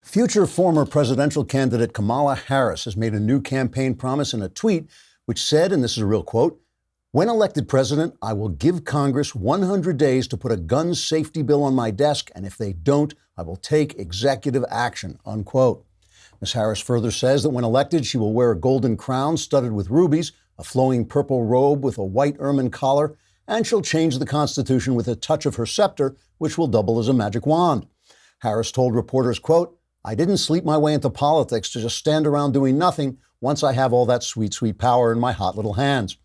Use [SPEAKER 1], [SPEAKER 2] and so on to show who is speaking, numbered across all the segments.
[SPEAKER 1] Future former presidential candidate Kamala Harris has made a new campaign promise in a tweet which said, and this is a real quote, "When elected president, I will give Congress 100 days to put a gun safety bill on my desk, and if they don't, I will take executive action," unquote. Ms. Harris further says that when elected, she will wear a golden crown studded with rubies, a flowing purple robe with a white ermine collar, and she'll change the Constitution with a touch of her scepter, which will double as a magic wand. Harris told reporters, quote, "I didn't sleep my way into politics to just stand around doing nothing once I have all that sweet, sweet power in my hot little hands.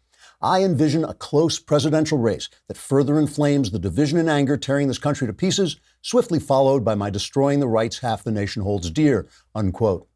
[SPEAKER 1] I envision a close presidential race that further inflames the division and anger tearing this country to pieces, swiftly followed by my destroying the rights half the nation holds dear," unquote.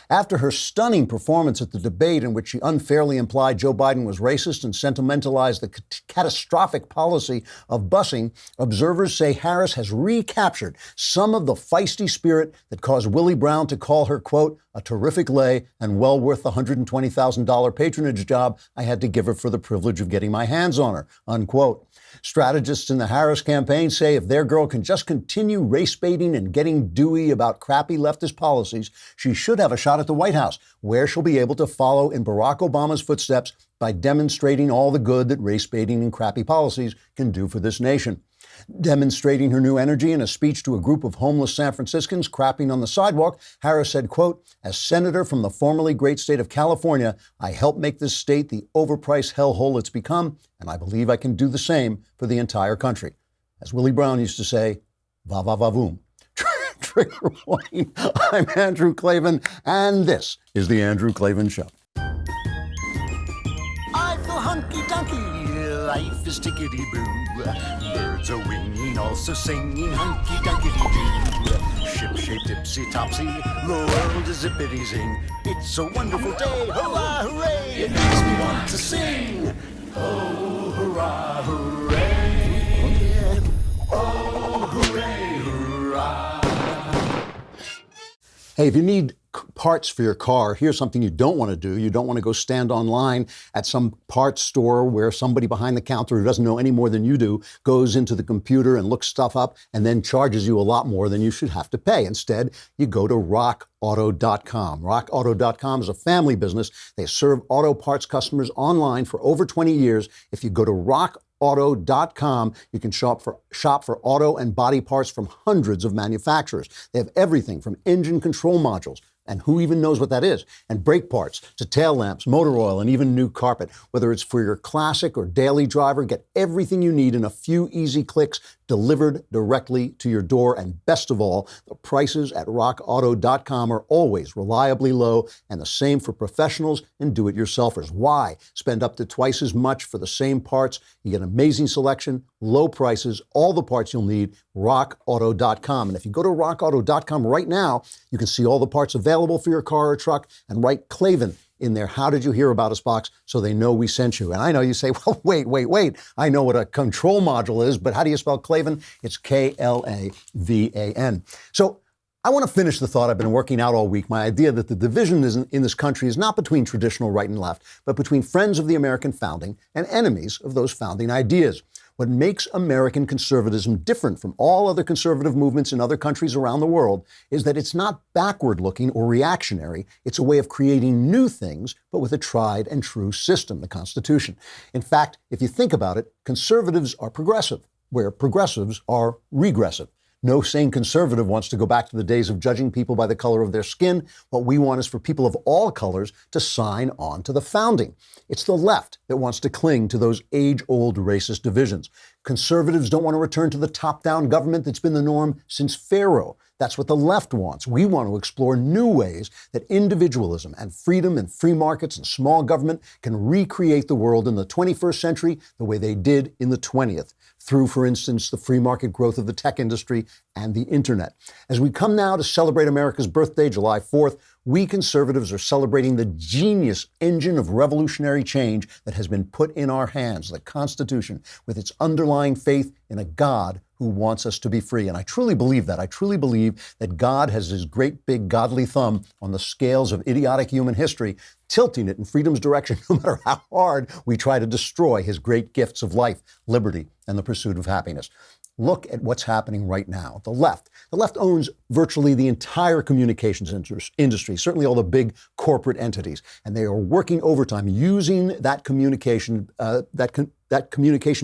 [SPEAKER 1] After her stunning performance at the debate in which she unfairly implied Joe Biden was racist and sentimentalized the catastrophic policy of busing, observers say Harris has recaptured some of the feisty spirit that caused Willie Brown to call her, quote, "a terrific lay and well worth the $120,000 patronage job I had to give her for the privilege of getting my hands on her," unquote. Strategists in the Harris campaign say if their girl can just continue race baiting and getting dewy about crappy leftist policies, she should have a shot at the White House, where she'll be able to follow in Barack Obama's footsteps by demonstrating all the good that race baiting and crappy policies can do for this nation. Demonstrating her new energy in a speech to a group of homeless San Franciscans crapping on the sidewalk, Harris said, quote, "As senator from the formerly great state of California, I helped make this state the overpriced hellhole it's become, and I believe I can do the same for the entire country." As Willie Brown used to say, va va va voom. Trigger warning. I'm Andrew Clavin, and this is The Andrew Clavin Show.
[SPEAKER 2] I feel hunky-dunky, life is tickety-boo. Birds are winging, also singing hunky-dunky-doo. Ship-shaped, ipsy-topsy, the world is zippity-zing. It's a wonderful day, hurrah, hooray! It makes me want to sing. Oh, hurrah, hooray! Oh, hooray, hurrah!
[SPEAKER 1] Hey, if you need parts for your car, here's something you don't want to do. You don't want to go stand online at some parts store where somebody behind the counter who doesn't know any more than you do goes into the computer and looks stuff up and then charges you a lot more than you should have to pay. Instead, you go to RockAuto.com. RockAuto.com is a family business. They serve auto parts customers online for over 20 years. If you go to RockAuto.com, you can shop for auto and body parts from hundreds of manufacturers. They have everything from engine control modules, and who even knows what that is, and brake parts to tail lamps, motor oil, and even new carpet. Whether it's for your classic or daily driver, get everything you need in a few easy clicks delivered directly to your door. And best of all, the prices at RockAuto.com are always reliably low, and the same for professionals and do-it-yourselfers. Why spend up to twice as much for the same parts? You get amazing selection, low prices, all the parts you'll need, RockAuto.com. And if you go to RockAuto.com right now, you can see all the parts available for your car or truck and write Clavin in their "How did you hear about us" box so they know we sent you. And I know you say, well, wait. I know what a control module is, but how do you spell Clavin? It's Klavan. So I want to finish the thought I've been working out all week, my idea that the division in this country is not between traditional right and left, but between friends of the American founding and enemies of those founding ideas. What makes American conservatism different from all other conservative movements in other countries around the world is that it's not backward-looking or reactionary. It's a way of creating new things, but with a tried and true system, the Constitution. In fact, if you think about it, conservatives are progressive, where progressives are regressive. No sane conservative wants to go back to the days of judging people by the color of their skin. What we want is for people of all colors to sign on to the founding. It's the left that wants to cling to those age-old racist divisions. Conservatives don't want to return to the top-down government that's been the norm since Pharaoh. That's what the left wants. We want to explore new ways that individualism and freedom and free markets and small government can recreate the world in the 21st century the way they did in the 20th, through, for instance, the free market growth of the tech industry and the internet. As we come now to celebrate America's birthday, July 4th, we conservatives are celebrating the genius engine of revolutionary change that has been put in our hands, the Constitution, with its underlying faith in a God who wants us to be free. And I truly believe that. I truly believe that God has his great big godly thumb on the scales of idiotic human history, tilting it in freedom's direction no matter how hard we try to destroy his great gifts of life, liberty, and the pursuit of happiness. Look at what's happening right now. The left owns virtually the entire communications industry, certainly all the big corporate entities, and they are working overtime using that communication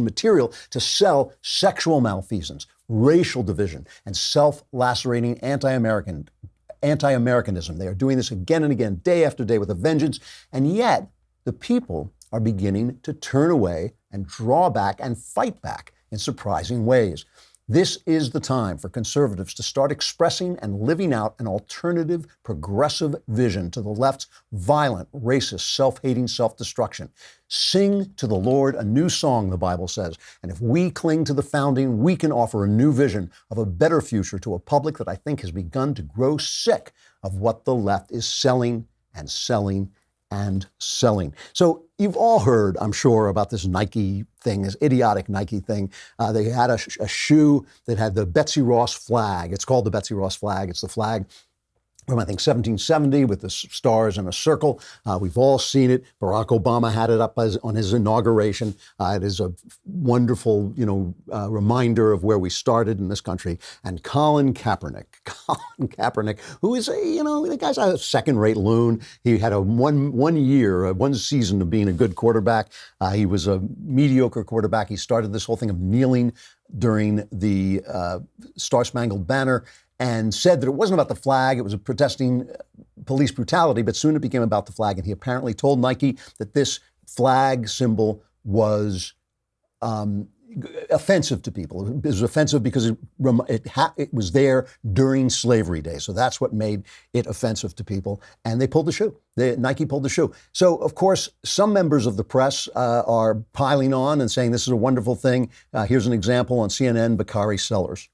[SPEAKER 1] material to sell sexual malfeasance, racial division, and self-lacerating anti-Americanism. They are doing this again and again, day after day, with a vengeance, and yet the people are beginning to turn away and draw back and fight back in surprising ways. This is the time for conservatives to start expressing and living out an alternative, progressive vision to the left's violent, racist, self-hating self-destruction. Sing to the Lord a new song, the Bible says. And if we cling to the founding, we can offer a new vision of a better future to a public that I think has begun to grow sick of what the left is selling and selling and selling. So you've all heard, I'm sure, about this Nike thing, this idiotic Nike thing. They had a shoe that had the Betsy Ross flag. It's called the Betsy Ross flag. It's the flag from, I think, 1770 with the stars in a circle. We've all seen it. Barack Obama had it up on his inauguration. It is a wonderful, reminder of where we started in this country. And Colin Kaepernick, who is the guy's a second-rate loon. He had one season of being a good quarterback. He was a mediocre quarterback. He started this whole thing of kneeling during the Star-Spangled Banner, and said that it wasn't about the flag, it was protesting police brutality, but soon it became about the flag. And he apparently told Nike that this flag symbol was offensive to people. It was offensive because it was there during slavery days. So that's what made it offensive to people. And they pulled the shoe. Nike pulled the shoe. So, of course, some members of the press are piling on and saying this is a wonderful thing. Here's an example on CNN, Bakari Sellers.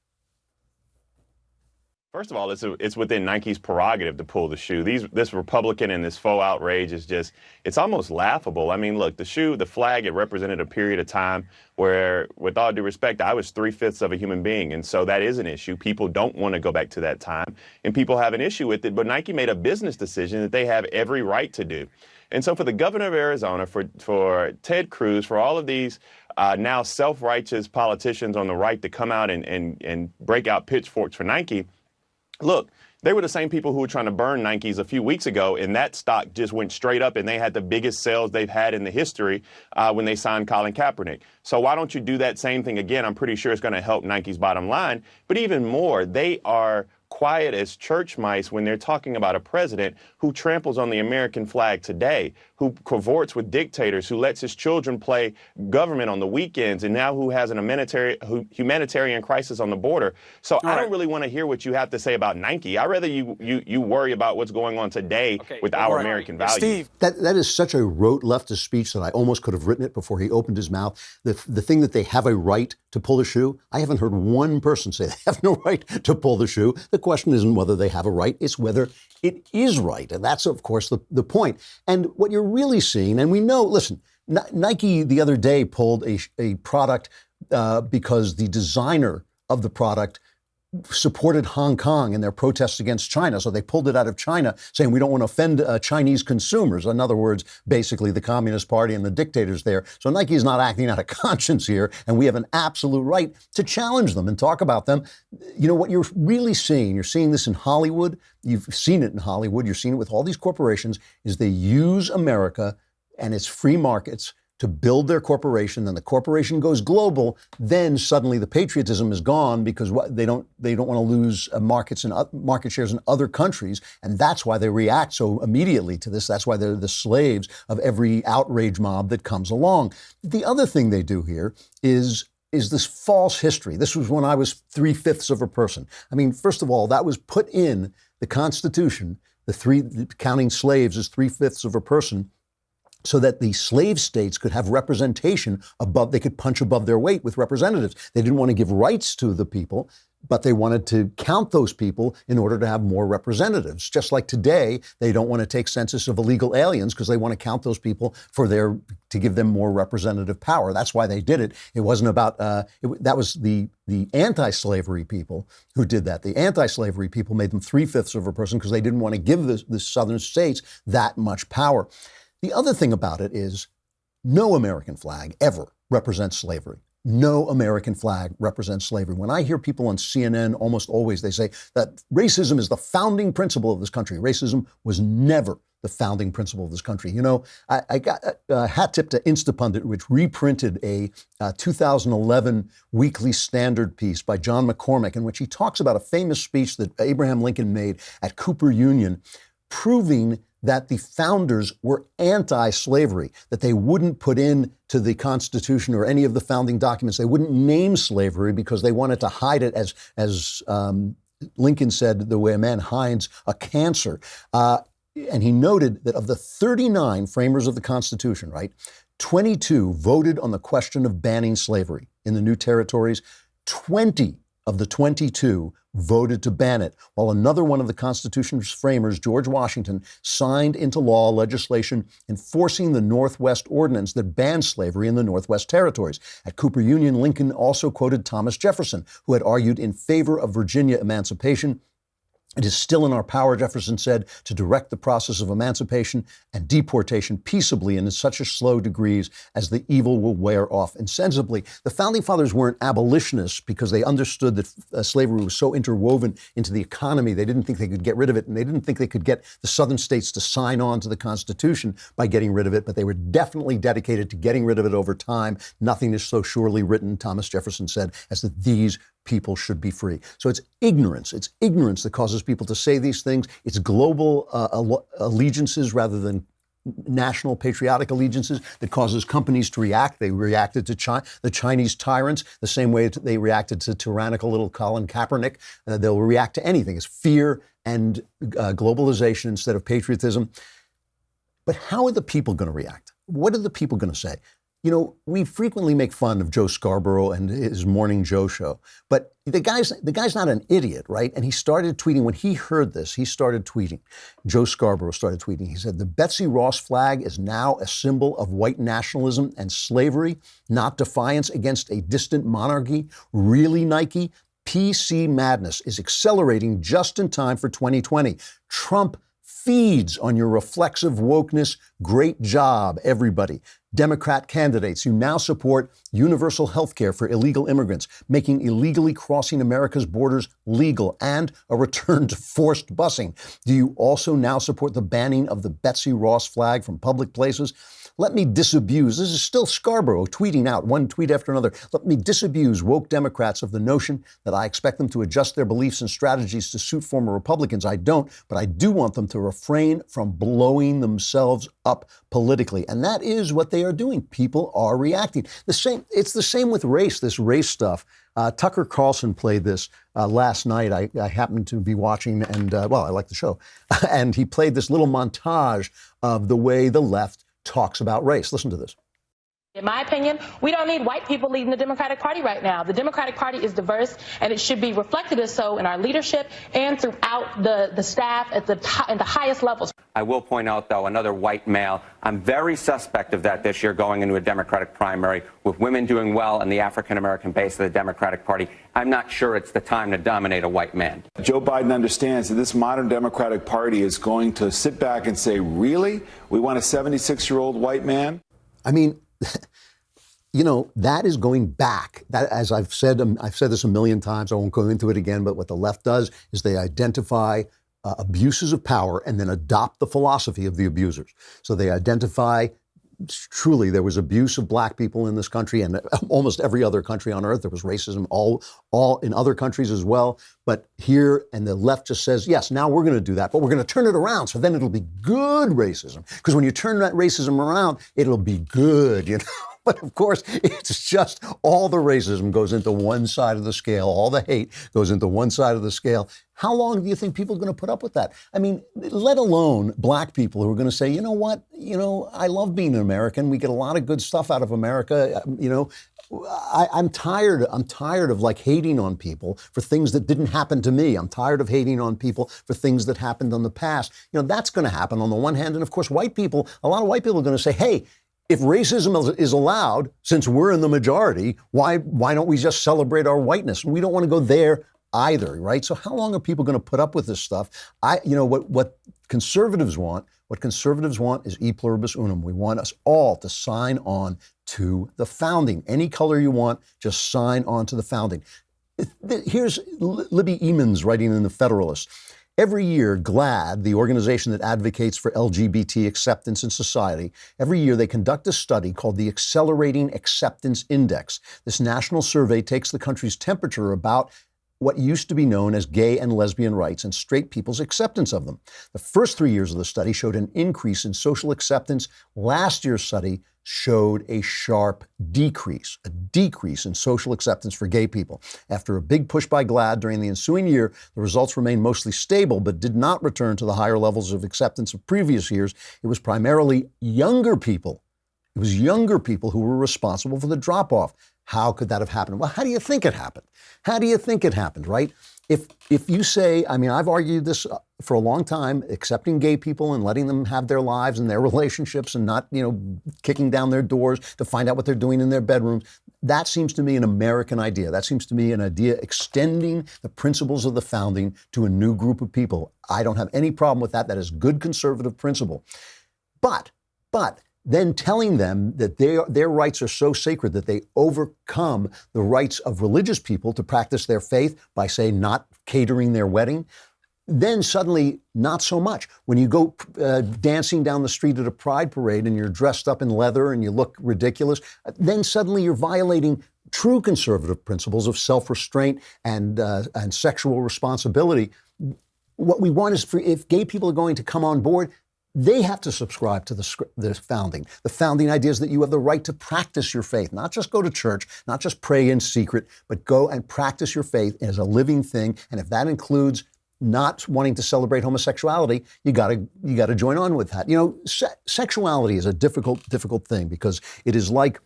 [SPEAKER 3] First of all, it's within Nike's prerogative to pull the shoe. This Republican and this faux outrage is just, it's almost laughable. I mean, look, the flag, it represented a period of time where, with all due respect, I was 3/5 of a human being. And so that is an issue. People don't want to go back to that time, and people have an issue with it. But Nike made a business decision that they have every right to do. And so for the governor of Arizona, for Ted Cruz, for all of these now self-righteous politicians on the right to come out and break out pitchforks for Nike, look, they were the same people who were trying to burn Nikes a few weeks ago, and that stock just went straight up, and they had the biggest sales they've had in the history when they signed Colin Kaepernick. So why don't you do that same thing again? I'm pretty sure it's going to help Nike's bottom line. But even more, they are quiet as church mice when they're talking about a president who tramples on the American flag today, who cavorts with dictators, who lets his children play government on the weekends, and now who has an humanitarian crisis on the border. So I don't really want to hear what you have to say about Nike. I'd rather you worry about what's going on today with our American values.
[SPEAKER 1] Steve, that is such a rote leftist speech that I almost could have written it before he opened his mouth. The thing that they have a right to pull the shoe, I haven't heard one person say they have no right to pull the shoe. The question isn't whether they have a right, it's whether it is right. And that's, of course, the point. And what you're really seeing, and we know, listen, Nike the other day pulled a product because the designer of the product supported Hong Kong in their protests against China. So they pulled it out of China, saying we don't want to offend Chinese consumers. In other words, basically the Communist Party and the dictators there. So Nike is not acting out of conscience here, and we have an absolute right to challenge them and talk about them. You know, what you're really seeing, you're seeing this in Hollywood. You've seen it in Hollywood. You're seeing it with all these corporations, is they use America and its free markets to build their corporation, and the corporation goes global, then suddenly the patriotism is gone because they don't want to lose market shares in other countries, and that's why they react so immediately to this. That's why they're the slaves of every outrage mob that comes along. The other thing they do here is this false history. This was when I was 3/5 of a person. I mean, first of all, that was put in the Constitution, counting slaves as 3/5 of a person, so that the slave states could have representation above, they could punch above their weight with representatives. They didn't want to give rights to the people, but they wanted to count those people in order to have more representatives. Just like today, they don't want to take census of illegal aliens because they want to count those people to give them more representative power. That's why they did it. It wasn't about, that was the anti-slavery people who did that. The anti-slavery people made them 3/5 of a person because they didn't want to give the southern states that much power. The other thing about it is no American flag ever represents slavery. No American flag represents slavery. When I hear people on CNN, almost always they say that racism is the founding principle of this country. Racism was never the founding principle of this country. You know, I got a hat tip to Instapundit, which reprinted a 2011 Weekly Standard piece by John McCormick, in which he talks about a famous speech that Abraham Lincoln made at Cooper Union, proving that the founders were anti-slavery, that they wouldn't put into the Constitution or any of the founding documents, they wouldn't name slavery because they wanted to hide it as Lincoln said, the way a man hides a cancer. And he noted that of the 39 framers of the Constitution, right, 22 voted on the question of banning slavery in the new territories. 20 of the 22 voted to ban it, while another one of the Constitution's framers, George Washington, signed into law legislation enforcing the Northwest Ordinance that banned slavery in the Northwest Territories. At Cooper Union, Lincoln also quoted Thomas Jefferson, who had argued in favor of Virginia emancipation. It is still in our power, Jefferson said, to direct the process of emancipation and deportation peaceably and in such a slow degrees as the evil will wear off insensibly. The Founding Fathers weren't abolitionists because they understood that slavery was so interwoven into the economy. They didn't think they could get rid of it, and they didn't think they could get the Southern states to sign on to the Constitution by getting rid of it, but they were definitely dedicated to getting rid of it over time. Nothing is so surely written, Thomas Jefferson said, as that these people should be free. So it's ignorance. It's ignorance that causes people to say these things. It's global allegiances rather than national patriotic allegiances that causes companies to react. They reacted to the Chinese tyrants the same way they reacted to tyrannical little Colin Kaepernick. They'll react to anything. It's fear and globalization instead of patriotism. But how are the people going to react? What are the people going to say? You know, we frequently make fun of Joe Scarborough and his Morning Joe show, but the guy's not an idiot, right? And he started tweeting, when he heard this, he started tweeting. Joe Scarborough started tweeting. He said, the Betsy Ross flag is now a symbol of white nationalism and slavery, not defiance against a distant monarchy. Really, Nike? PC madness is accelerating just in time for 2020. Trump feeds on your reflexive wokeness. Great job, everybody. Democrat candidates, you now support universal health care for illegal immigrants, making illegally crossing America's borders legal, and a return to forced busing. Do you also now support the banning of the Betsy Ross flag from public places? Let me disabuse, this is still Scarborough tweeting out one tweet after another. Let me disabuse woke Democrats of the notion that I expect them to adjust their beliefs and strategies to suit former Republicans. I don't, but I do want them to refrain from blowing themselves up politically. And that is what they are doing. People are reacting. It's the same with race, this race stuff. Tucker Carlson played this last night. I happened to be watching, and I like the show. And he played this little montage of the way the left talks about race. Listen to this.
[SPEAKER 4] In my opinion, we don't need white people leading the Democratic Party right now. The Democratic Party is diverse, and it should be reflected as so in our leadership and throughout the staff at the highest levels.
[SPEAKER 5] I will point out, though, another white male. I'm very suspect of that this year going into a Democratic primary with women doing well in the African-American base of the Democratic Party. I'm not sure it's the time to dominate a white man.
[SPEAKER 6] Joe Biden understands that this modern Democratic Party is going to sit back and say, really? We want a 76-year-old white man?
[SPEAKER 1] I mean, you know, that is going back. That, as I've said this a million times, I won't go into it again, but what the left does is they identify abuses of power and then adopt the philosophy of the abusers. So they identify, truly, there was abuse of black people in this country and almost every other country on earth. There was racism all in other countries as well. But here, and the left just says, yes, now we're going to do that, but we're going to turn it around. So then it'll be good racism. Because when you turn that racism around, it'll be good, you know. But of course, it's just all the racism goes into one side of the scale. All the hate goes into one side of the scale. How long do you think people are going to put up with that? I mean, let alone black people who are going to say, you know what, I love being an American. We get a lot of good stuff out of America. I'm tired of like hating on people for things that didn't happen to me. I'm tired of hating on people for things that happened in the past. That's going to happen on the one hand. And of course, a lot of white people are going to say, hey, if racism is allowed, since we're in the majority, why don't we just celebrate our whiteness? We don't want to go there either, right? So how long are people going to put up with this stuff? What conservatives want is e pluribus unum. We want us all to sign on to the founding. Any color you want, just sign on to the founding. Here's Libby Emmons writing in The Federalist. Every year, GLAAD, the organization that advocates for LGBT acceptance in society, every year they conduct a study called the Accelerating Acceptance Index. This national survey takes the country's temperature about what used to be known as gay and lesbian rights and straight people's acceptance of them. The first 3 years of the study showed an increase in social acceptance. Last year's study showed a sharp decrease in social acceptance for gay people. After a big push by GLAAD during the ensuing year, the results remained mostly stable, but did not return to the higher levels of acceptance of previous years. It was primarily younger people. It was younger people who were responsible for the drop-off. How could that have happened? Well, how do you think it happened? How do you think it happened, right? If you say, I mean, I've argued this for a long time, accepting gay people and letting them have their lives and their relationships and not, kicking down their doors to find out what they're doing in their bedrooms. That seems to me an American idea. That seems to me an idea extending the principles of the founding to a new group of people. I don't have any problem with that. That is good conservative principle. But then telling them that their rights are so sacred that they overcome the rights of religious people to practice their faith by, say, not catering their wedding, then suddenly not so much. When you go dancing down the street at a pride parade and you're dressed up in leather and you look ridiculous, then suddenly you're violating true conservative principles of self-restraint and sexual responsibility. What we want is if gay people are going to come on board, they have to subscribe to the founding. The founding idea is that you have the right to practice your faith, not just go to church, not just pray in secret, but go and practice your faith as a living thing. And if that includes not wanting to celebrate homosexuality, you got to join on with that. Sexuality is a difficult thing because it is like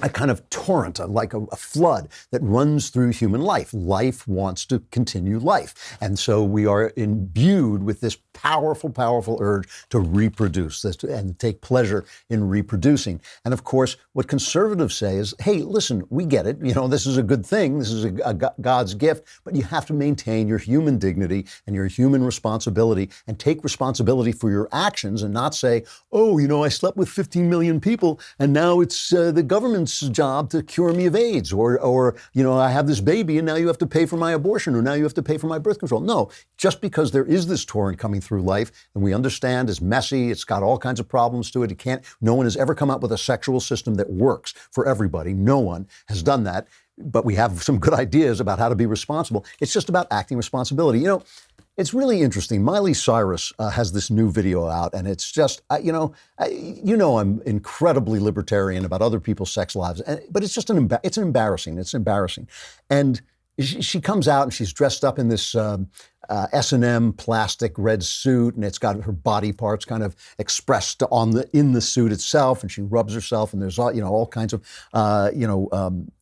[SPEAKER 1] a kind of torrent, like a flood that runs through human life. Life wants to continue life. And so we are imbued with this powerful urge to reproduce and take pleasure in reproducing. And of course, what conservatives say is, hey, listen, we get it. This is a good thing. This is a God's gift, but you have to maintain your human dignity and your human responsibility and take responsibility for your actions and not say, oh, I slept with 15 million people and now it's the government's job to cure me of AIDS, or I have this baby and now you have to pay for my abortion, or now you have to pay for my birth control. No, just because there is this torrent coming through life, and we understand it's messy, it's got all kinds of problems to it. No one has ever come up with a sexual system that works for everybody. No one has done that, but we have some good ideas about how to be responsible. It's just about acting responsibility. It's really interesting. Miley Cyrus has this new video out, and it's just, I'm incredibly libertarian about other people's sex lives, but it's just embarrassing. It's embarrassing. And she comes out and she's dressed up in this S&M plastic red suit, and it's got her body parts kind of expressed in the suit itself, and she rubs herself, and there's all kinds of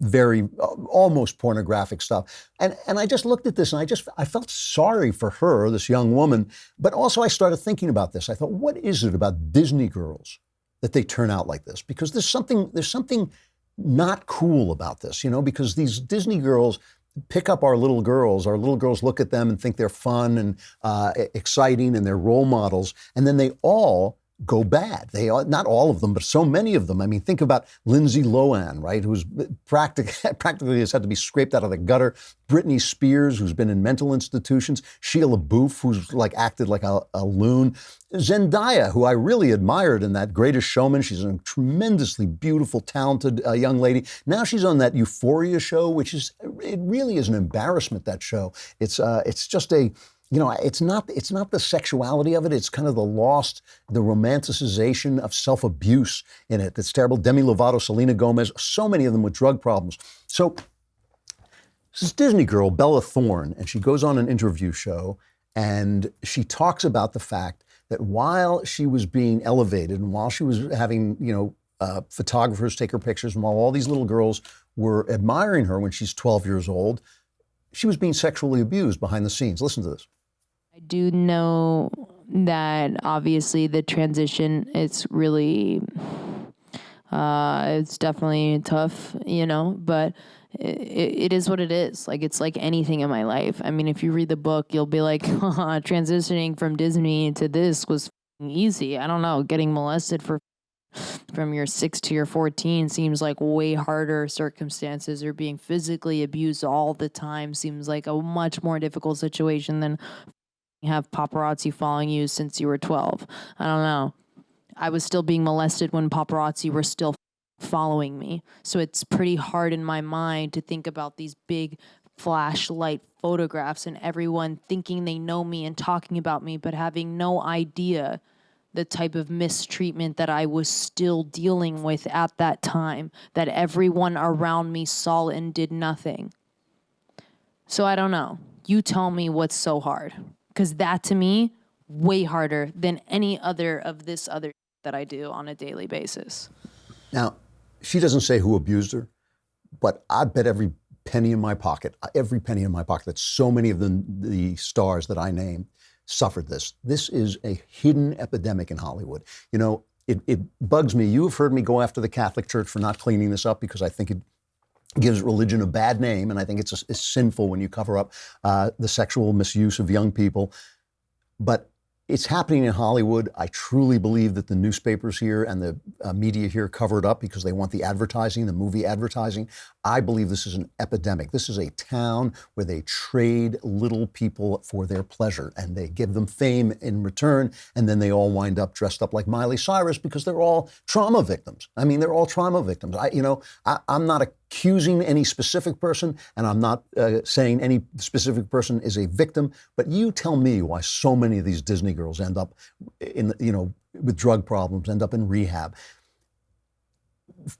[SPEAKER 1] very almost pornographic stuff. And I just looked at this and I felt sorry for her, this young woman, but also I started thinking about this. I thought, what is it about Disney girls that they turn out like this? Because there's something not cool about this, because these Disney girls pick up our little girls look at them and think they're fun and exciting and they're role models, and then they all go bad. Not all of them, but so many of them. I mean, think about Lindsay Lohan, right, who's practically has had to be scraped out of the gutter. Britney Spears, who's been in mental institutions. Shia LaBeouf, who's acted like a loon. Zendaya, who I really admired in that Greatest Showman. She's a tremendously beautiful, talented young lady. Now she's on that Euphoria show, it really is an embarrassment, that show. It's just it's not the sexuality of it. It's kind of the romanticization of self-abuse in it. That's terrible. Demi Lovato, Selena Gomez, so many of them with drug problems. So this Disney girl, Bella Thorne, and she goes on an interview show and she talks about the fact that while she was being elevated and while she was having, photographers take her pictures, and while all these little girls were admiring her when she's 12 years old, she was being sexually abused behind the scenes. Listen to this.
[SPEAKER 7] I do know that obviously the transition, it's really, it's definitely tough, but it is what it is. It's like anything in my life. I mean, if you read the book, you'll be like, transitioning from Disney to this was easy. I don't know, getting molested for from your 6 to your 14 seems like way harder circumstances, or being physically abused all the time seems like a much more difficult situation than have paparazzi following you since you were 12. I don't know. I was still being molested when paparazzi were still following me. So it's pretty hard in my mind to think about these big flashlight photographs and everyone thinking they know me and talking about me, but having no idea the type of mistreatment that I was still dealing with at that time, that everyone around me saw and did nothing. So I don't know. You tell me what's so hard. Because that, to me, way harder than any other of this other that I do on a daily basis.
[SPEAKER 1] Now, she doesn't say who abused her, but I bet every penny in my pocket, that so many of the stars that I name suffered this. This is a hidden epidemic in Hollywood. You know, it bugs me. You have heard me go after the Catholic Church for not cleaning this up because I think it gives religion a bad name, and I think it's sinful when you cover up the sexual misuse of young people. But it's happening in Hollywood. I truly believe that the newspapers here and the media here cover it up because they want the advertising, the movie advertising. I believe this is an epidemic. This is a town where they trade little people for their pleasure, and they give them fame in return, and then they all wind up dressed up like Miley Cyrus because they're all trauma victims. I mean, they're all trauma victims. I'm not accusing any specific person, and I'm not saying any specific person is a victim, but you tell me why so many of these Disney girls end up with drug problems, end up in rehab.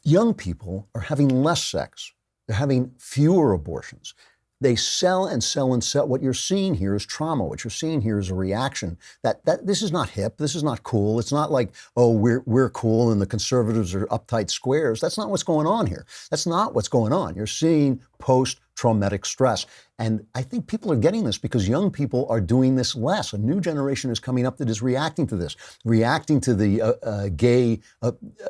[SPEAKER 1] Young people are having less sex. They're having fewer abortions. They sell and sell and sell. What you're seeing here is trauma. What you're seeing here is a reaction that this is not hip. This is not cool. It's not like, oh, we're cool and the conservatives are uptight squares. That's not what's going on here. That's not what's going on. You're seeing post-traumatic stress. And I think people are getting this because young people are doing this less. A new generation is coming up that is reacting to this, reacting to the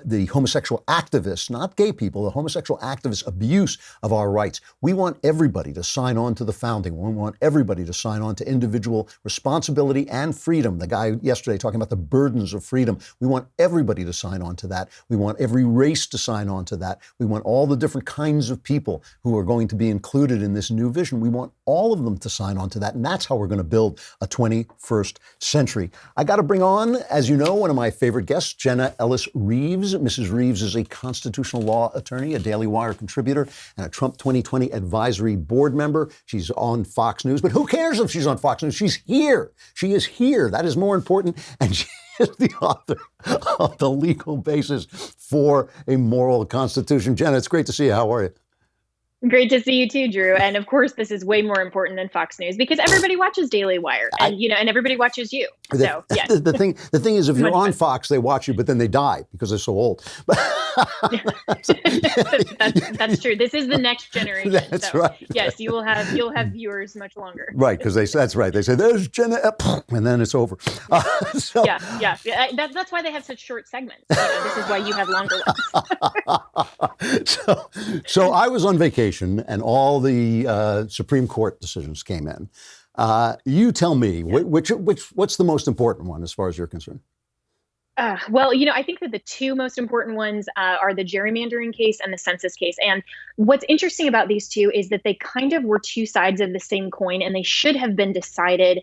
[SPEAKER 1] the homosexual activists, not gay people, the homosexual activists' abuse of our rights. We want everybody to sign on to the founding. We want everybody to sign on to individual responsibility and freedom. The guy yesterday talking about the burdens of freedom. We want everybody to sign on to that. We want every race to sign on to that. We want all the different kinds of people who are going to be included in this new vision. We want all of them to sign on to that, and that's how we're going to build a 21st century. I got to bring on, as you know, one of my favorite guests, Jenna Ellis Reeves. Mrs. Reeves is a constitutional law attorney, a Daily Wire contributor, and a Trump 2020 advisory board member. She's on Fox News, but who cares if she's on Fox News? She's here. She is here. That is more important, and she is the author of The Legal Basis for a Moral Constitution. Jenna, it's great to see you. How are you?
[SPEAKER 8] Great to see you too, Drew. And of course, this is way more important than Fox News because everybody watches Daily Wire, and and everybody watches you. So yes.
[SPEAKER 1] The thing is, if you're on Fox, they watch you, but then they die because they're so old.
[SPEAKER 8] That's true. This is the next generation.
[SPEAKER 1] That's right.
[SPEAKER 8] Yes, you'll have viewers much longer.
[SPEAKER 1] Right, because that's right. They say there's Jenna, and then it's over.
[SPEAKER 8] Yeah. That's why they have such short segments. This is why you have longer ones.
[SPEAKER 1] So I was on vacation, and all the Supreme Court decisions came in. You tell me, what's the most important one as far as you're concerned?
[SPEAKER 8] Well, I think that the two most important ones are the gerrymandering case and the census case. And what's interesting about these two is that they kind of were two sides of the same coin, and they should have been decided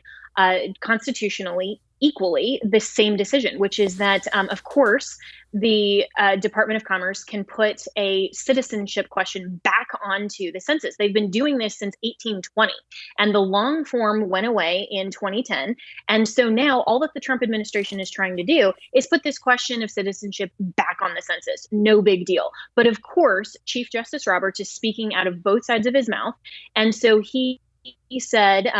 [SPEAKER 8] constitutionally equally the same decision, which is that, of course, the Department of Commerce can put a citizenship question back onto the census. They've been doing this since 1820, and the long form went away in 2010. And so now all that the Trump administration is trying to do is put this question of citizenship back on the census. No big deal. But of course, Chief Justice Roberts is speaking out of both sides of his mouth. And so he said,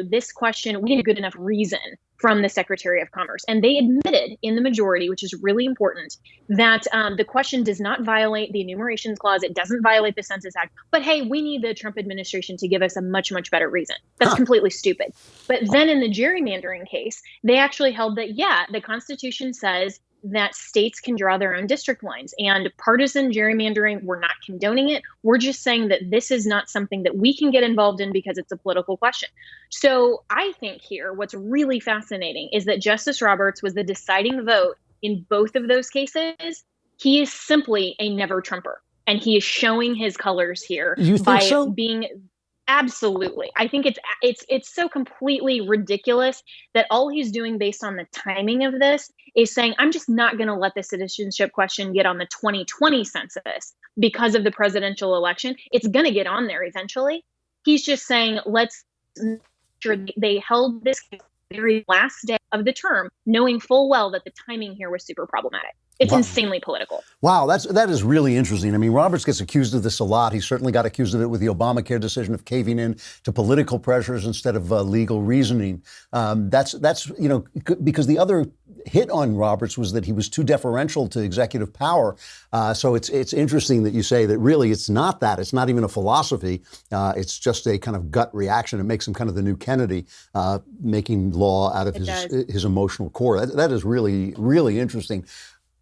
[SPEAKER 8] this question, we need a good enough reason from the Secretary of Commerce. And they admitted in the majority, which is really important, that the question does not violate the Enumerations Clause. It doesn't violate the Census Act. But hey, we need the Trump administration to give us a much, much better reason. That's completely stupid. But then in the gerrymandering case, they actually held that, the Constitution says that states can draw their own district lines, and partisan gerrymandering, we're not condoning it. We're just saying that this is not something that we can get involved in because it's a political question. So I think here what's really fascinating is that Justice Roberts was the deciding vote in both of those cases, he is simply a never Trumper. And he is showing his colors here
[SPEAKER 1] You think
[SPEAKER 8] by
[SPEAKER 1] so?
[SPEAKER 8] being absolutely. I think it's so completely ridiculous that all he's doing based on the timing of this is saying, I'm just not going to let the citizenship question get on the 2020 census because of the presidential election. It's going to get on there eventually. He's just saying, let's make sure they held this very last day of the term, knowing full well that the timing here was super problematic. It's insanely political.
[SPEAKER 1] Wow, that is really interesting. I mean, Roberts gets accused of this a lot. He certainly got accused of it with the Obamacare decision of caving in to political pressures instead of legal reasoning. That's because the other hit on Roberts was that he was too deferential to executive power. So it's interesting that you say that really it's not that. It's not even a philosophy. It's just a kind of gut reaction. It makes him kind of the new Kennedy, making law out of his emotional core. That is really, really interesting.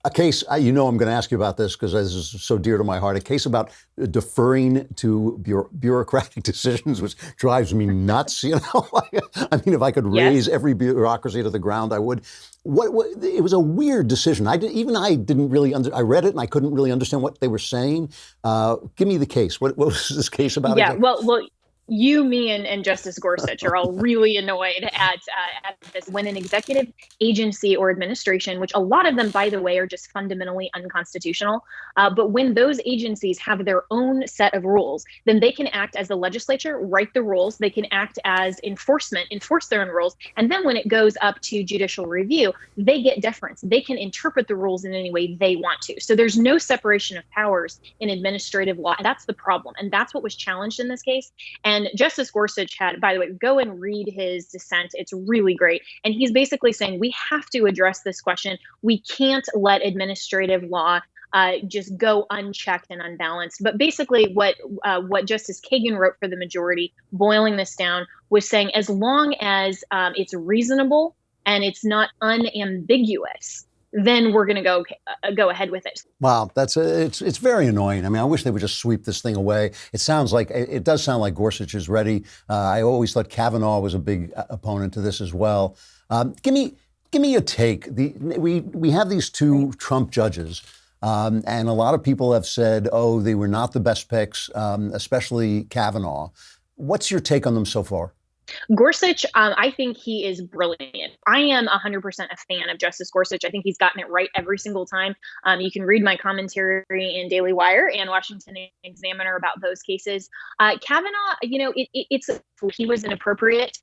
[SPEAKER 1] A case, I'm going to ask you about this because this is so dear to my heart, a case about deferring to bureaucratic decisions, which drives me nuts. I mean, if I could raise every bureaucracy to the ground, I would. It was a weird decision. I didn't really I read it and I couldn't really understand what they were saying. Give me the case. What was this case about?
[SPEAKER 8] Yeah, well, you, me, and Justice Gorsuch are all really annoyed at this when an executive agency or administration, which a lot of them, by the way, are just fundamentally unconstitutional. But when those agencies have their own set of rules, then they can act as the legislature, write the rules. They can act as enforce their own rules. And then when it goes up to judicial review, they get deference. They can interpret the rules in any way they want to. So there's no separation of powers in administrative law. And that's the problem. And that's what was challenged in this case. And Justice Gorsuch had, by the way, go and read his dissent. It's really great. And he's basically saying we have to address this question. We can't let administrative law just go unchecked and unbalanced. But basically what Justice Kagan wrote for the majority, boiling this down, was saying as long as it's reasonable and it's not unambiguous, then we're going to go ahead with it.
[SPEAKER 1] Wow, it's very annoying. I mean, I wish they would just sweep this thing away. It does sound like Gorsuch is ready. I always thought Kavanaugh was a big opponent to this as well. Give me a take. We have these two Trump judges, and a lot of people have said, oh, they were not the best picks, especially Kavanaugh. What's your take on them so far?
[SPEAKER 8] Gorsuch, I think he is brilliant. I am 100% a fan of Justice Gorsuch. I think he's gotten it right every single time. You can read my commentary in Daily Wire and Washington Examiner about those cases. Kavanaugh, he was an appropriate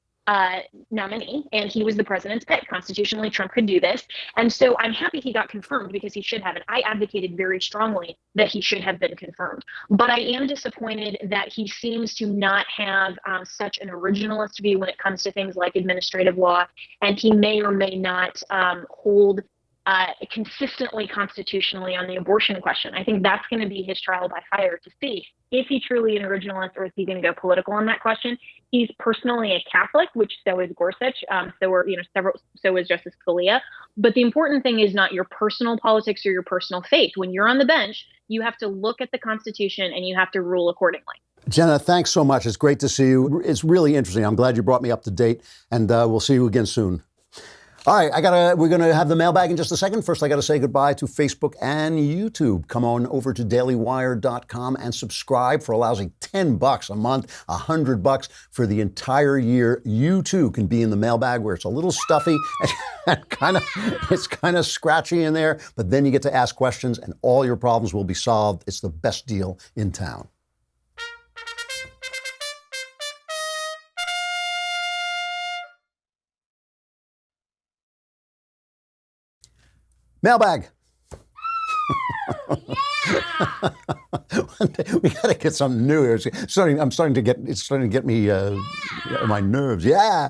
[SPEAKER 8] nominee, and he was the president's pick. Constitutionally, Trump could do this. And so I'm happy he got confirmed because he should have. And I advocated very strongly that he should have been confirmed. But I am disappointed that he seems to not have such an originalist view when it comes to things like administrative law. And he may or may not hold consistently constitutionally on the abortion question. I think that's going to be his trial by fire to see if he's truly an originalist or is he going to go political on that question. He's personally a Catholic, which so is Gorsuch. So is Justice Scalia. But the important thing is not your personal politics or your personal faith. When you're on the bench, you have to look at the Constitution and you have to rule accordingly.
[SPEAKER 1] Jenna, thanks so much. It's great to see you. It's really interesting. I'm glad you brought me up to date, and we'll see you again soon. All right, we're going to have the mailbag in just a second. First, I got to say goodbye to Facebook and YouTube. Come on over to dailywire.com and subscribe for a lousy $10 a month, $100 for the entire year. You too can be in the mailbag where it's a little stuffy and it's kind of scratchy in there, but then you get to ask questions and all your problems will be solved. It's the best deal in town. Mailbag. We got to get something new here. It's starting to get me my nerves. Yeah.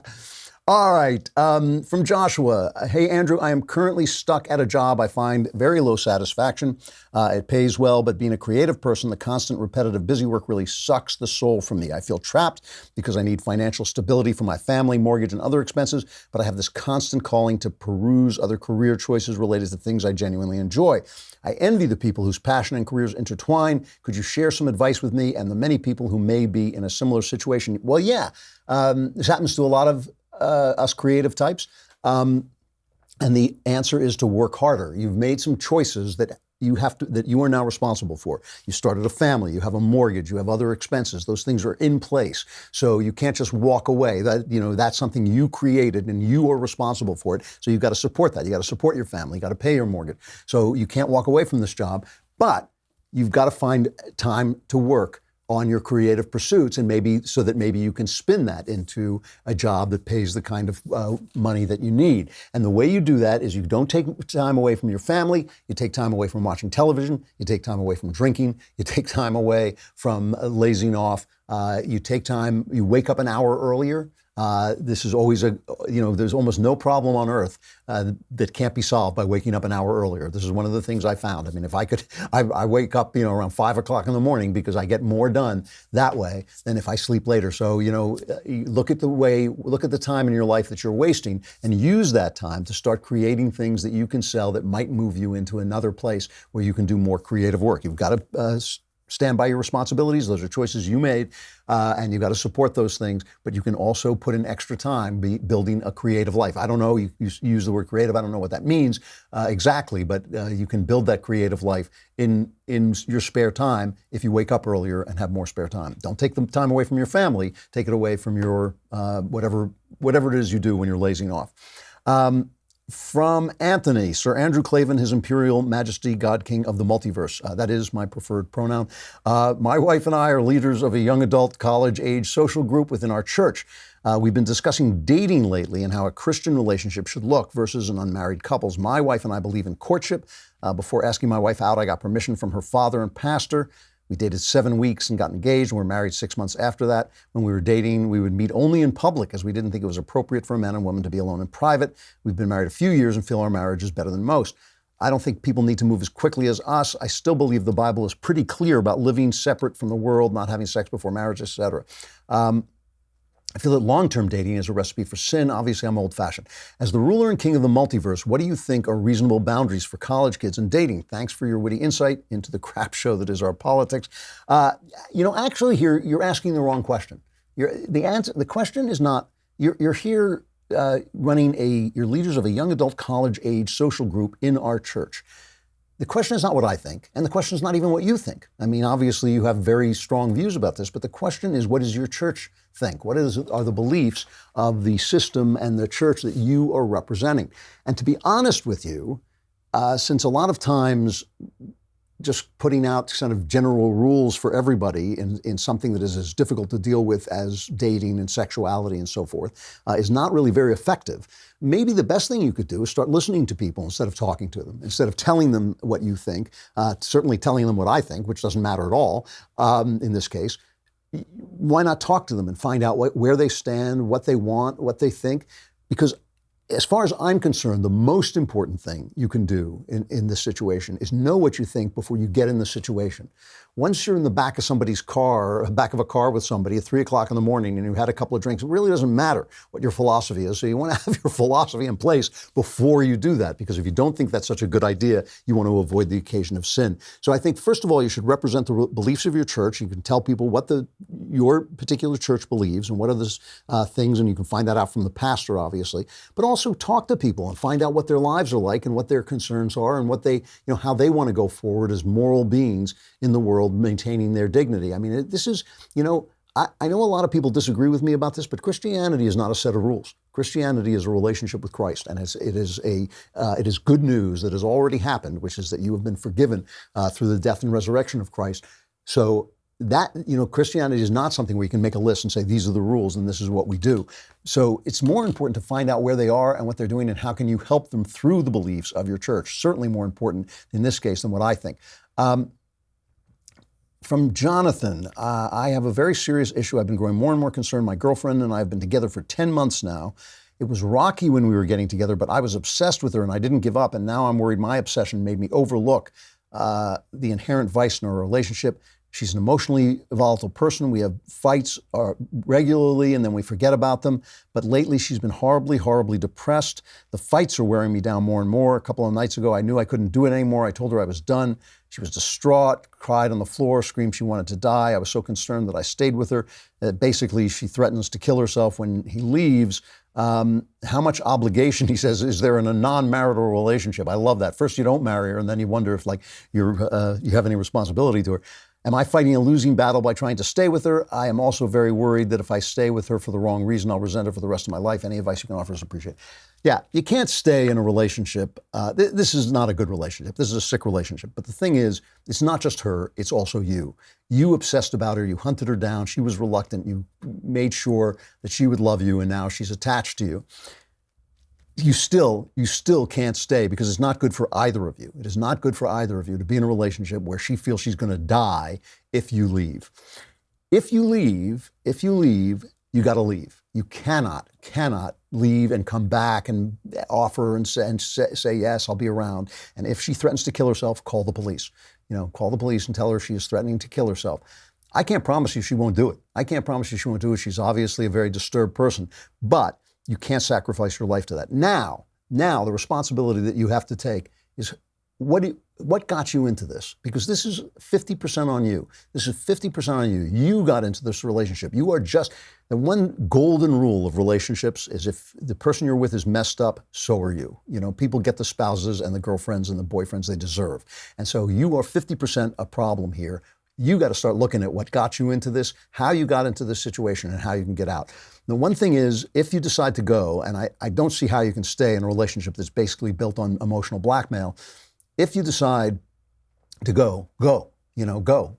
[SPEAKER 1] All right. From Joshua. Hey, Andrew, I am currently stuck at a job I find very low satisfaction. It pays well, but being a creative person, the constant repetitive busy work really sucks the soul from me. I feel trapped because I need financial stability for my family, mortgage, and other expenses, but I have this constant calling to peruse other career choices related to things I genuinely enjoy. I envy the people whose passion and careers intertwine. Could you share some advice with me and the many people who may be in a similar situation? Well, yeah. This happens to a lot of us creative types. And the answer is to work harder. You've made some choices that you are now responsible for. You started a family, you have a mortgage, you have other expenses. Those things are in place. So you can't just walk away. That's something you created and you are responsible for it. So you've got to support that. You got to support your family, you got to pay your mortgage. So you can't walk away from this job, but you've got to find time to work on your creative pursuits, and maybe you can spin that into a job that pays the kind of money that you need. And the way you do that is you don't take time away from your family, you take time away from watching television, you take time away from drinking, you take time away from lazing off, you wake up an hour earlier. This is always there's almost no problem on earth that can't be solved by waking up an hour earlier. This is one of the things I found. I mean, if I wake up, around 5 o'clock in the morning because I get more done that way than if I sleep later. So, look at the time in your life that you're wasting and use that time to start creating things that you can sell that might move you into another place where you can do more creative work. You've got to stand by your responsibilities. Those are choices you made, and you've got to support those things. But you can also put in extra time building a creative life. I don't know, you use the word creative. I don't know what that means exactly, but you can build that creative life in your spare time if you wake up earlier and have more spare time. Don't take the time away from your family. Take it away from your whatever it is you do when you're lazing off. From Anthony, Sir Andrew Clavin, His Imperial Majesty, God King of the Multiverse. That is my preferred pronoun. My wife and I are leaders of a young adult college-age social group within our church. We've been discussing dating lately and how a Christian relationship should look versus an unmarried couple's. My wife and I believe in courtship. Before asking my wife out, I got permission from her father and pastor. We dated 7 weeks and got engaged and were married 6 months after that. When we were dating, we would meet only in public as we didn't think it was appropriate for a man and woman to be alone in private. We've been married a few years and feel our marriage is better than most. I don't think people need to move as quickly as us. I still believe the Bible is pretty clear about living separate from the world, not having sex before marriage, etc. I feel that long-term dating is a recipe for sin. Obviously, I'm old-fashioned. As the ruler and king of the multiverse, what do you think are reasonable boundaries for college kids and dating? Thanks for your witty insight into the crap show that is our politics. Actually here, you're asking the wrong question. The question is not, you're here you're leaders of a young adult college-age social group in our church. The question is not what I think, and the question is not even what you think. I mean, obviously you have very strong views about this, but the question is, what does your church think? What are the beliefs of the system and the church that you are representing? And to be honest with you, since a lot of times just putting out kind of general rules for everybody in something that is as difficult to deal with as dating and sexuality and so forth is not really very effective. Maybe the best thing you could do is start listening to people instead of talking to them, instead of telling them what you think, certainly telling them what I think, which doesn't matter at all in this case. Why not talk to them and find out where they stand, what they want, what they think? Because as far as I'm concerned, the most important thing you can do in this situation is know what you think before you get in the situation. Once you're in the back of somebody's car, back of a car with somebody at 3 o'clock in the morning and you've had a couple of drinks, it really doesn't matter what your philosophy is. So you want to have your philosophy in place before you do that, because if you don't think that's such a good idea, you want to avoid the occasion of sin. So I think, first of all, you should represent the beliefs of your church. You can tell people what your particular church believes and what are the things, and you can find that out from the pastor, obviously. But also talk to people and find out what their lives are like and what their concerns are and what they, how they want to go forward as moral beings in the world, maintaining their dignity. I mean, this is, I know a lot of people disagree with me about this, but Christianity is not a set of rules. Christianity is a relationship with Christ, and it is good news that has already happened, which is that you have been forgiven through the death and resurrection of Christ. So that, Christianity is not something where you can make a list and say, these are the rules and this is what we do. So it's more important to find out where they are and what they're doing and how can you help them through the beliefs of your church. Certainly more important in this case than what I think. From Jonathan, I have a very serious issue. I've been growing more and more concerned. My girlfriend and I have been together for 10 months now. It was rocky when we were getting together, but I was obsessed with her and I didn't give up. And now I'm worried my obsession made me overlook the inherent vice in our relationship. She's an emotionally volatile person. We have fights regularly and then we forget about them. But lately she's been horribly, horribly depressed. The fights are wearing me down more and more. A couple of nights ago, I knew I couldn't do it anymore. I told her I was done. She was distraught, cried on the floor, screamed she wanted to die. I was so concerned that I stayed with her. Basically, she threatens to kill herself when he leaves. How much obligation, he says, is there in a non-marital relationship? I love that. First, you don't marry her, and then you wonder if like you have any responsibility to her. Am I fighting a losing battle by trying to stay with her? I am also very worried that if I stay with her for the wrong reason, I'll resent her for the rest of my life. Any advice you can offer is appreciated. Yeah, you can't stay in a relationship. This is not a good relationship. This is a sick relationship. But the thing is, it's not just her, it's also you. You obsessed about her, you hunted her down, she was reluctant, you made sure that she would love you, and now she's attached to you. You still can't stay because it's not good for either of you. It is not good for either of you to be in a relationship where she feels she's going to die if you leave. If you leave, you got to leave. You cannot leave and come back and offer and say, yes, I'll be around. And if she threatens to kill herself, call the police. Call the police and tell her she is threatening to kill herself. I can't promise you she won't do it. I can't promise you she won't do it. She's obviously a very disturbed person, but you can't sacrifice your life to that. Now, the responsibility that you have to take is what got you into this? Because this is 50% on you. This is 50% on you. You got into this relationship. You are just, the one golden rule of relationships is if the person you're with is messed up, so are you. People get the spouses and the girlfriends and the boyfriends they deserve. And so you are 50% a problem here. You got to start looking at what got you into this, how you got into this situation, and how you can get out. The one thing is, if you decide to go, and I don't see how you can stay in a relationship that's basically built on emotional blackmail. If you decide to go,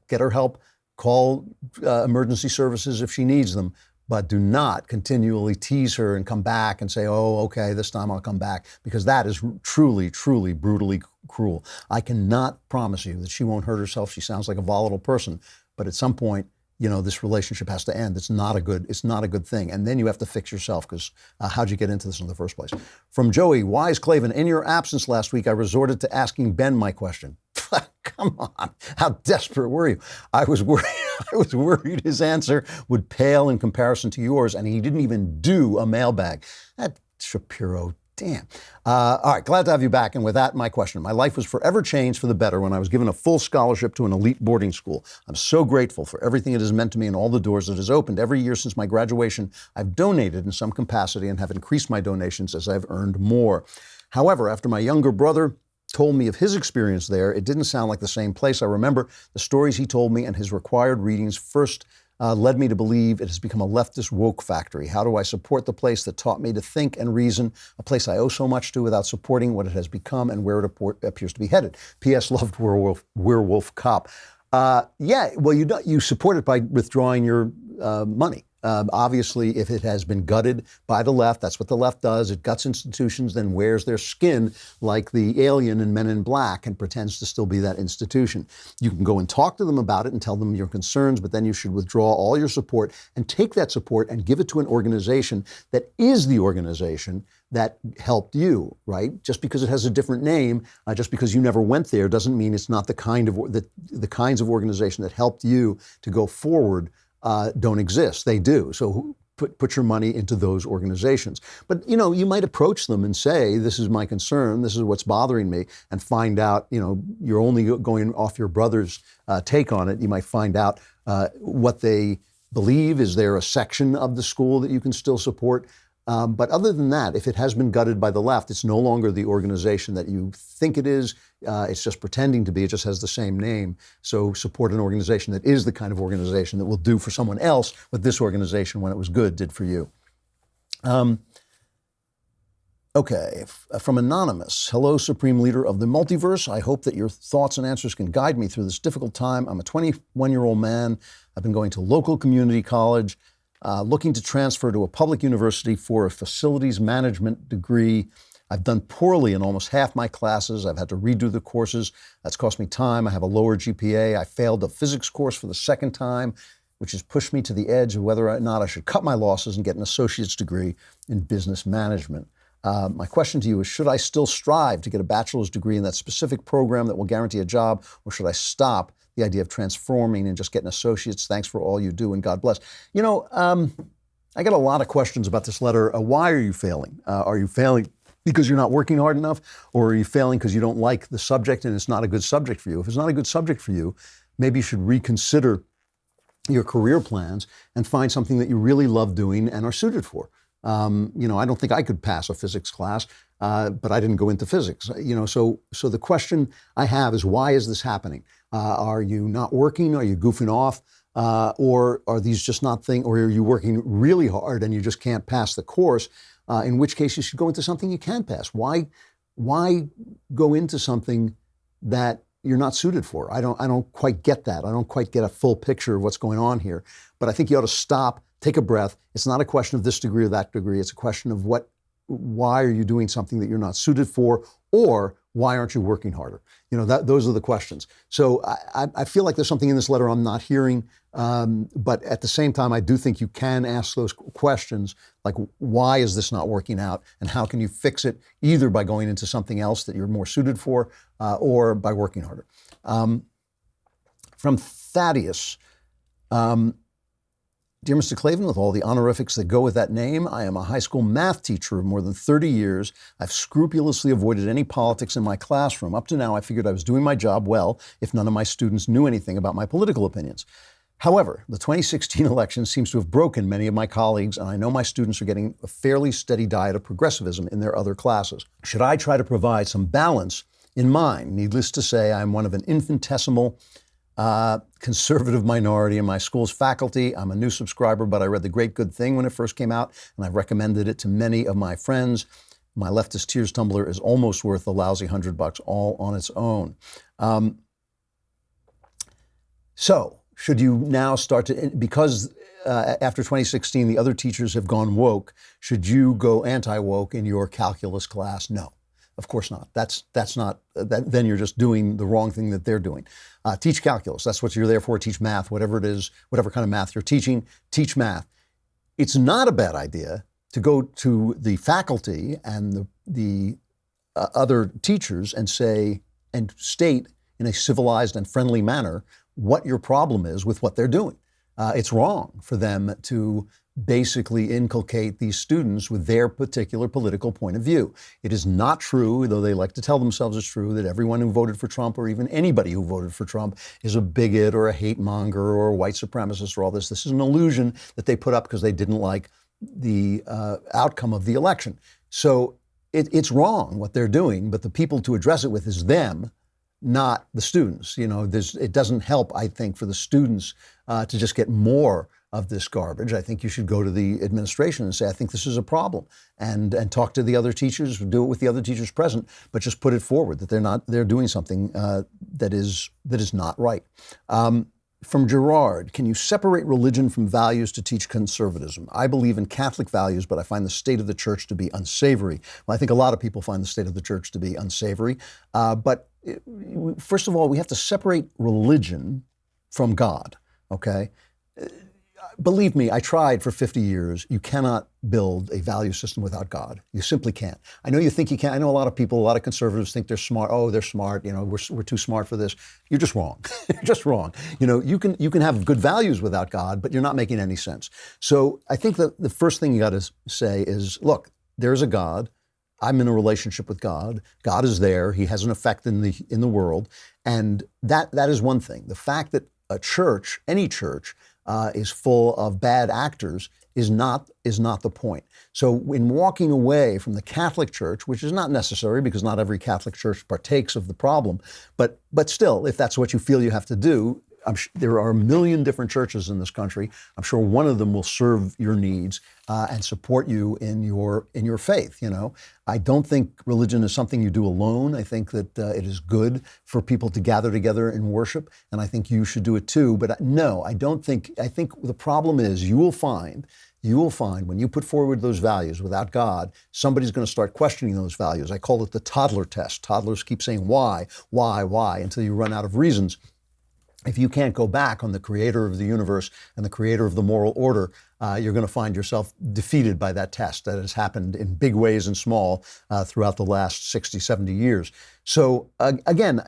[SPEAKER 1] get her help, call emergency services if she needs them, but do not continually tease her and come back and say, oh, okay, this time I'll come back, because that is truly, truly brutally cruel. I cannot promise you that she won't hurt herself. She sounds like a volatile person, but at some point, this relationship has to end. It's not a good thing. And then you have to fix yourself, because how'd you get into this in the first place? From Joey, wise Clavin, in your absence last week, I resorted to asking Ben my question. Come on, how desperate were you? I was worried his answer would pale in comparison to yours, and he didn't even do a mailbag. That Shapiro, damn. All right, glad to have you back. And with that, my question. My life was forever changed for the better when I was given a full scholarship to an elite boarding school. I'm so grateful for everything it has meant to me and all the doors it has opened. Every year since my graduation, I've donated in some capacity and have increased my donations as I've earned more. However, after my younger brother told me of his experience there, it didn't sound like the same place. I remember the stories he told me, and his required readings first led me to believe it has become a leftist woke factory. How do I support the place that taught me to think and reason, a place I owe so much to, without supporting what it has become and where it appears to be headed? P.S. Loved Werewolf Cop. Well, you support it by withdrawing your money. Obviously, if it has been gutted by the left, that's what the left does. It guts institutions, then wears their skin like the alien in Men in Black and pretends to still be that institution. You can go and talk to them about it and tell them your concerns, but then you should withdraw all your support and take that support and give it to an organization that is the organization that helped you, right? Just because it has a different name, just because you never went there, doesn't mean it's not the kind of the kinds of organization that helped you to go forward. Don't exist. They do. So put your money into those organizations. But, you might approach them and say, this is my concern, this is what's bothering me, and find out, you're only going off your brother's take on it. You might find out what they believe. Is there a section of the school that you can still support? But other than that, if it has been gutted by the left, it's no longer the organization that you think it is. It's just pretending to be. It just has the same name. So support an organization that is the kind of organization that will do for someone else what this organization, when it was good, did for you. Okay, from Anonymous. Hello, Supreme Leader of the Multiverse. I hope that your thoughts and answers can guide me through this difficult time. I'm a 21-year-old man. I've been going to local community college, looking to transfer to a public university for a facilities management degree. I've done poorly in almost half my classes. I've had to redo the courses. That's cost me time. I have a lower GPA. I failed a physics course for the second time, which has pushed me to the edge of whether or not I should cut my losses and get an associate's degree in business management. My question to you is, should I still strive to get a bachelor's degree in that specific program that will guarantee a job, or should I stop the idea of transforming and just getting associates? Thanks for all you do, and God bless. I got a lot of questions about this letter. Why are you failing? Are you failing because you're not working hard enough, or are you failing because you don't like the subject and it's not a good subject for you? If it's not a good subject for you, maybe you should reconsider your career plans and find something that you really love doing and are suited for. I don't think I could pass a physics class, but I didn't go into physics. So the question I have is, why is this happening? Are you not working? Are you goofing off? Or are these just not things? Or are you working really hard and you just can't pass the course? In which case, you should go into something you can pass. Why go into something that you're not suited for? I don't quite get that. I don't quite get a full picture of what's going on here. But I think you ought to stop, take a breath. It's not a question of this degree or that degree. It's a question of why are you doing something that you're not suited for, or why aren't you working harder? Those are the questions. So I feel like there's something in this letter I'm not hearing, but at the same time, I do think you can ask those questions, like, why is this not working out, and how can you fix it, either by going into something else that you're more suited for, or by working harder. From Thaddeus. Dear Mr. Clavin, with all the honorifics that go with that name, I am a high school math teacher of more than 30 years. I've scrupulously avoided any politics in my classroom. Up to now, I figured I was doing my job well if none of my students knew anything about my political opinions. However, the 2016 election seems to have broken many of my colleagues, and I know my students are getting a fairly steady diet of progressivism in their other classes. Should I try to provide some balance in mine? Needless to say, I'm one of an infinitesimal conservative minority in my school's faculty. I'm a new subscriber, but I read The Great Good Thing when it first came out, and I've recommended it to many of my friends. My Leftist Tears tumbler is almost worth a lousy $100 all on its own. So should you now start to, because after 2016, the other teachers have gone woke, should you go anti-woke in your calculus class? No. Of course not. That's not, then you're just doing the wrong thing that they're doing. Teach calculus. That's what you're there for. Teach math, whatever it is, whatever kind of math you're teaching, teach math. It's not a bad idea to go to the faculty and the other teachers and say, and state in a civilized and friendly manner what your problem is with what they're doing. It's wrong for them to basically inculcate these students with their particular political point of view. It is not true, though they like to tell themselves it's true, that everyone who voted for Trump, or even anybody who voted for Trump, is a bigot or a hate monger or a white supremacist or all this. This is an illusion that they put up because they didn't like the outcome of the election. So it's wrong what they're doing, but the people to address it with is them, not the students. It doesn't help, I think, for the students to just get more of this garbage. I think you should go to the administration and say, I think this is a problem, and talk to the other teachers, do it with the other teachers present, but just put it forward that they're doing something that is not right. From Gerard, can you separate religion from values to teach conservatism? I believe in Catholic values, but I find the state of the church to be unsavory. Well, I think a lot of people find the state of the church to be unsavory. But first of all, we have to separate religion from God, okay? Believe me, I tried for 50 years. You cannot build a value system without God. You simply can't. I know you think you can. I know a lot of people, a lot of conservatives think they're smart. Oh, they're smart. We're too smart for this. You're just wrong. You're just wrong. You can have good values without God, but you're not making any sense. So I think that the first thing you got to say is, look, there's a God. I'm in a relationship with God. God is there. He has an effect in the world, and that is one thing. The fact that a church, any church, is full of bad actors is not the point. So in walking away from the Catholic Church, which is not necessary because not every Catholic church partakes of the problem, but still, if that's what you feel you have to do, there are a million different churches in this country. I'm sure one of them will serve your needs and support you in your faith. I don't think religion is something you do alone. I think that it is good for people to gather together in worship, and I think you should do it too. But no, I don't think. I think the problem is you will find when you put forward those values without God, somebody's going to start questioning those values. I call it the toddler test. Toddlers keep saying why, until you run out of reasons. If you can't go back on the creator of the universe and the creator of the moral order, you're going to find yourself defeated by that test. That has happened in big ways and small throughout the last 60, 70 years. So again,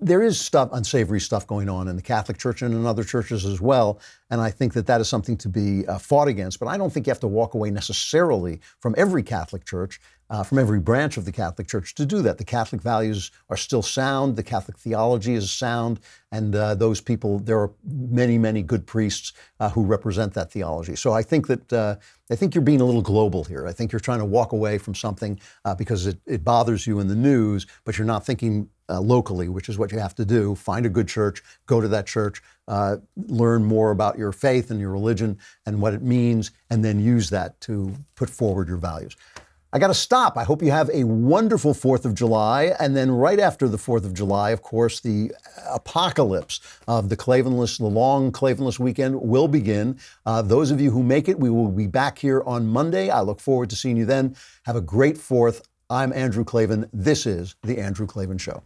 [SPEAKER 1] there is unsavory stuff going on in the Catholic Church and in other churches as well. And I think that that is something to be fought against. But I don't think you have to walk away necessarily from every Catholic church, from every branch of the Catholic Church to do that. The Catholic values are still sound. The Catholic theology is sound. And those people, there are many, many good priests who represent that theology. So I think that I think you're being a little global here. I think you're trying to walk away from something because it bothers you in the news, but you're not thinking locally, which is what you have to do. Find a good church, go to that church, learn more about your faith and your religion and what it means, and then use that to put forward your values. I got to stop. I hope you have a wonderful 4th of July. And then right after the 4th of July, of course, the apocalypse of the long Clavinless weekend will begin. Those of you who make it, we will be back here on Monday. I look forward to seeing you then. Have a great 4th. I'm Andrew Clavin. This is The Andrew Clavin Show.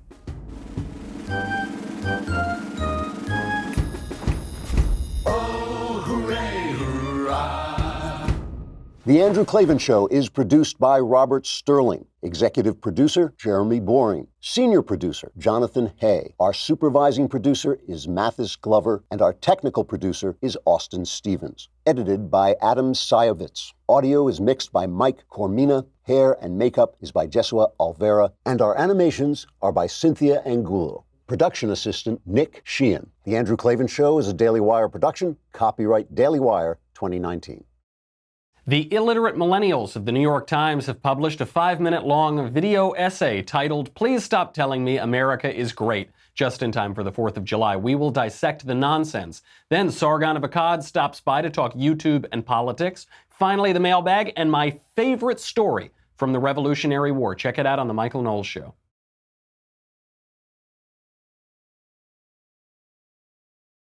[SPEAKER 1] The Andrew Clavin Show is produced by Robert Sterling. Executive producer, Jeremy Boring. Senior producer, Jonathan Hay. Our supervising producer is Mathis Glover, and our technical producer is Austin Stevens. Edited by Adam Sayevitz. Audio is mixed by Mike Cormina. Hair and makeup is by Jesua Alvera. And our animations are by Cynthia Angulo. Production assistant, Nick Sheehan. The Andrew Clavin Show is a Daily Wire production. Copyright Daily Wire 2019.
[SPEAKER 9] The illiterate millennials of the New York Times have published a 5-minute-long video essay titled, "Please Stop Telling Me America is Great," just in time for the 4th of July. We will dissect the nonsense. Then Sargon of Akkad stops by to talk YouTube and politics. Finally, the mailbag and my favorite story from the Revolutionary War. Check it out on The Michael Knowles Show.